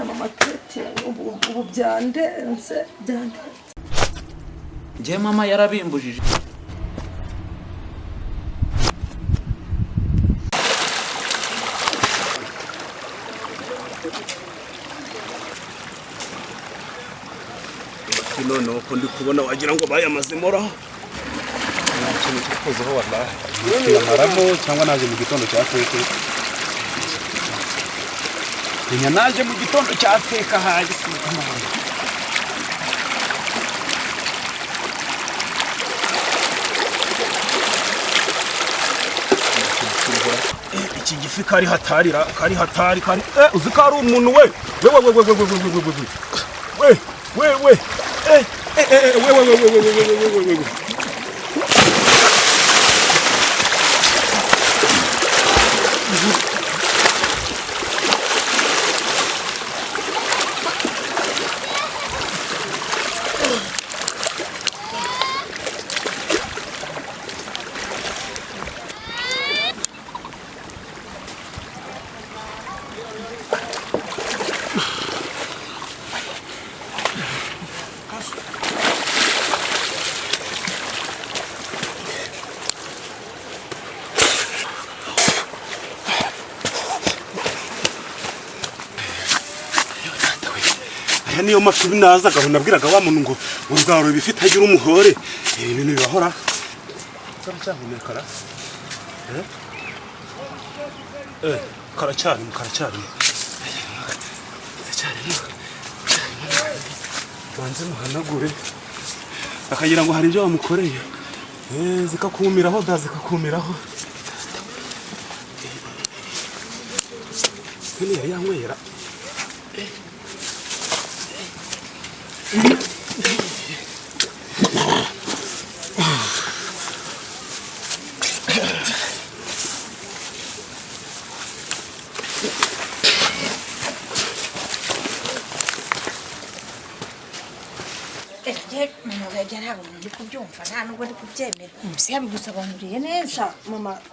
mama Kate ubu byandenze. Ngiye mama yarabimbujije. None uko ndi kubona wagira ngo bayamazimora. Ikintu cyakozeho wallahi. Yamaramo cyangwa naje mu gitondo cyateka. Naje mu gitondo cyateka haje sikamana. Iki gifi kari hatari uzi ko ari umuntu we. We. Niyo mafi naza gahunda nabwiraga wa muntu ngo urwaro bifite agira umuhore ibintu bibahora cyahumekara karacyari banze muhanagure akagira ngo hari ibyo bamukoreye zikakumiraho zikakumiraho yari yanywera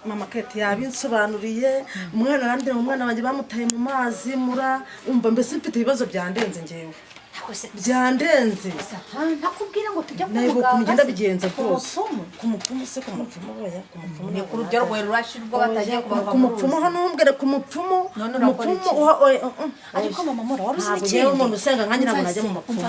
Mama Kate yabinsobanuriye umwana nandire umwana wanjye bamutaye mu mazi mura umva mbese mfite ibibazo byandenze ngewe byandenze nakubwira ngo tujya kumuganga bigenza rwose ku mupfumu se boya ku mupfumu ni ku rugero rwe rurashirwa batagiye ku mupfumu hano umbwire ku mupfumu ariko mama mora waruzi iki umuntu usenga nka nyina najya mu mapfumu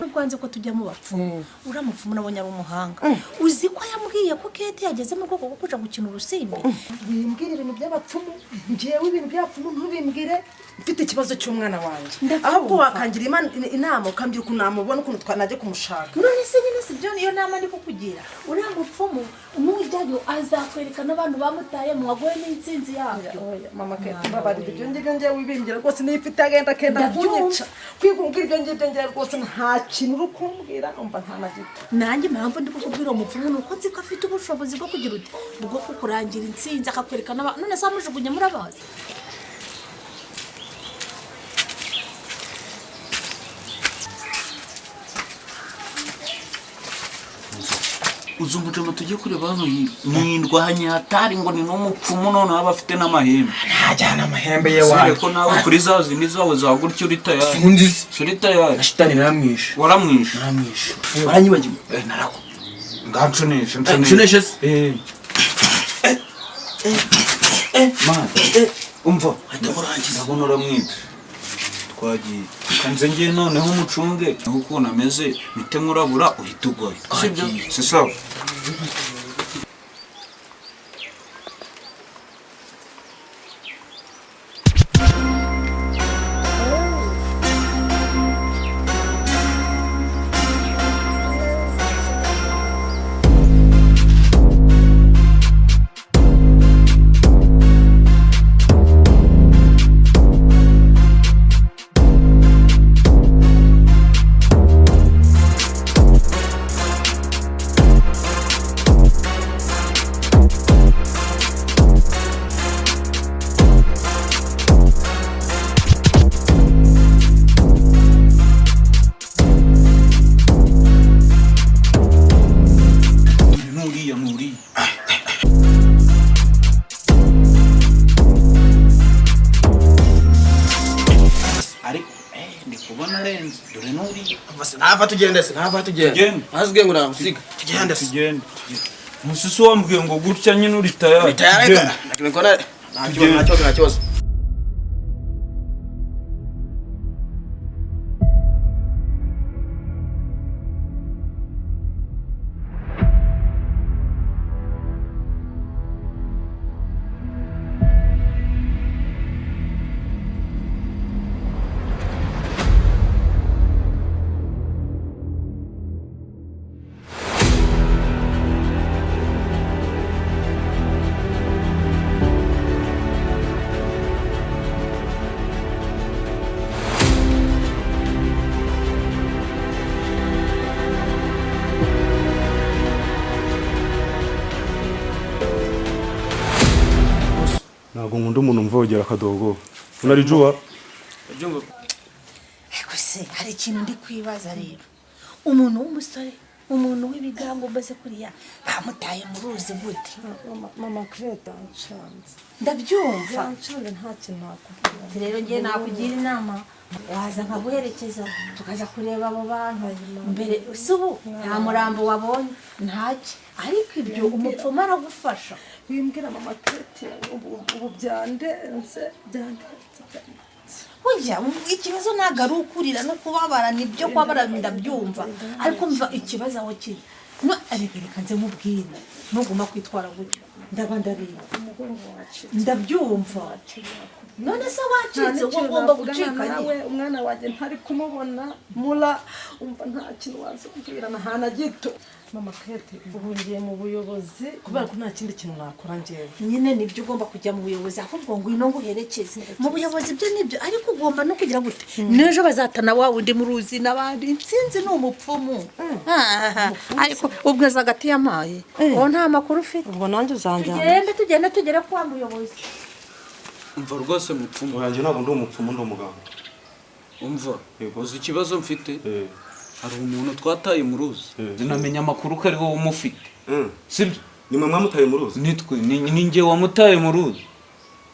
urwanze ko tujya mu bapfumu uramupfumu nabonye ari umuhanga uzi ko yambwiye ko Kate yageze mu rwego rwo kuja gukina urusimbi wimbwira ibintu by'abapfumu ngewe ibintu by'abapfumu ntubimbwire mfite ikibazo cy'umwana wanjye ahubwo wakangira inama ukambira ukuntu namubona ukuntu twanajye kumushaka none se nyine si byo niyo nama ndi kukugira uriya mupfumu umujyayo azakwereka n'abantu bamutaye mu wagoye n'intsinzi yabyo mama Kate babarira ibyo ngibyo ngewe wibimbwira rwose nifite agenda kunyica kwikumbwira ibyo ngibyo ngewe rwose nta kintu uri kumbwira umva nta na gito nanjye mpamvu ndi kukubwira uwo mupfumu ni uko nzi ko afite ubushobozi bwo kugira uti bwo kukurangira intsinzi akakwereka n'abantu none se amujugunye murabazi Uzumbuje ngo tujye kureba hano nindwanye hatari ngo ni n'umupfumu none aba afite n'amahembe. Najyana amahembe ye wawe. Ko nawe kuri zawo zindi zawe zagurutse uri tayari. Sindizi. Uri tayari. Ashitani naramwishe. Waramwishe. Naramwishe. Waranyibagiwe. Narako. Ngancuneshe. Ncuneshe. Man. Umva. Atamurangiza. Ndabona uramwica. Twagiye. Kanze ngiye noneho umucunge. Aho ukuntu ameze bite murabura uhita ugoye. Sibyo? C'est ça. ndi kubona arenze dore n'uriya sinava tugende Tugende. azubwiye ngo namusiga tugende tugende musisi wambwiye ngo gutya nyine uri tayari tayareka nakimekona nta kibazo ntabwo nkunda umuntu mvogera akadogo unarijua ariko se hari ikintu ndi kwibaza rero umuntu w'umusore umuntu w'ibigango mbese kuriya bamutaye mu ruzi gute mama Claire nshanze ndabyumva nshanze nta kintu nakubwira rero ngiye nakugira inama waza nkaguherekeza tukaja kureba abo bantu mbere si ubu nta murambo wabonye ntaki ariko ibyo umupfumu aragufasha wimbwira mama Claire ubu byandenze burya ikibazo ntabwo ari ukurira no kubabara nibyo kubabara ndabyumva ariko mva ikibazo aho kiri no reka nze mubwire ntuguma kwitwara gutyo ndaba ndareba ndabyumva none se wacitse uwo ugomba gucika nawe umwana wanjye ntari kumubona mura umva nta kintu wazubwira na hana gito mama Claire ubu ngiye mu buyobozi kubera ko nta kindi kintu nakora njyewe nyine nibyo ugomba kujya mu buyobozi ahubwo ngwino nguherekeze mu buyobozi byo nibyo ariko ugomba no kugira gute n'ejo bazatana wa wundi mu ruzi n'abandi nsinzi ni umupfumu ariko ubweza hagati y'amaye uwo nta makuru ufite ubwo nanjye uzanjyana tugende tugere kwa muyobozi umva rwose mupfumu wanjye ntabwo ndi umupfumu ndi umuganga umva uzi ikibazo mfite hari umuntu twataye mu ruzi sinamenya amakuru ko ari wowe umufite sibyo nimwe mwamutaye mu ruzi nitwe ni njye wamutaye mu ruzi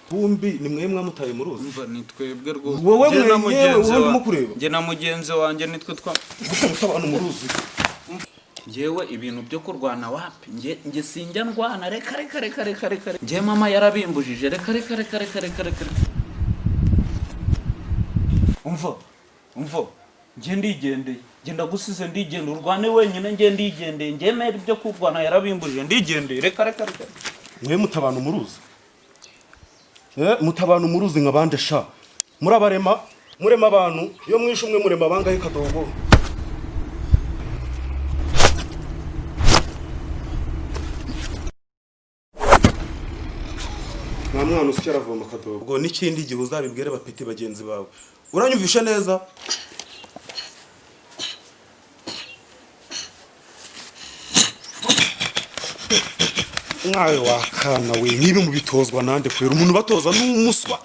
bumbi nimwe mwamutaye mu ruzi umva ni twebwe rwose wowe Njye na mwenyewe mugenzi ubundi wa- mukureba njye na mugenzi wanjye nitwe guta abantu mu ruzi njyewe ibintu byo kurwana wapi njye sinjya ndwana reka njye mama yarabimbujije reka umva njye ndigendeye njye ndagusize ndigende urwane wenyine njye ndigendeye njye mera ibyo kurwana yarabimbujije ndigendeye reka mwe mutabana mu ruzi mutabana mu ruzi nk'abandi sha murabarema murema abantu iyo mwishe umwe murema abangahe kadogo nta mwana usya aravoma kadogo ubwo n'ikindi gihe uzabibwire bapeti bagenzi bawe uranyumvishe neza mwawe wakana we nk'ibi mubitozwa nande kwera umuntu batoza n'umuswa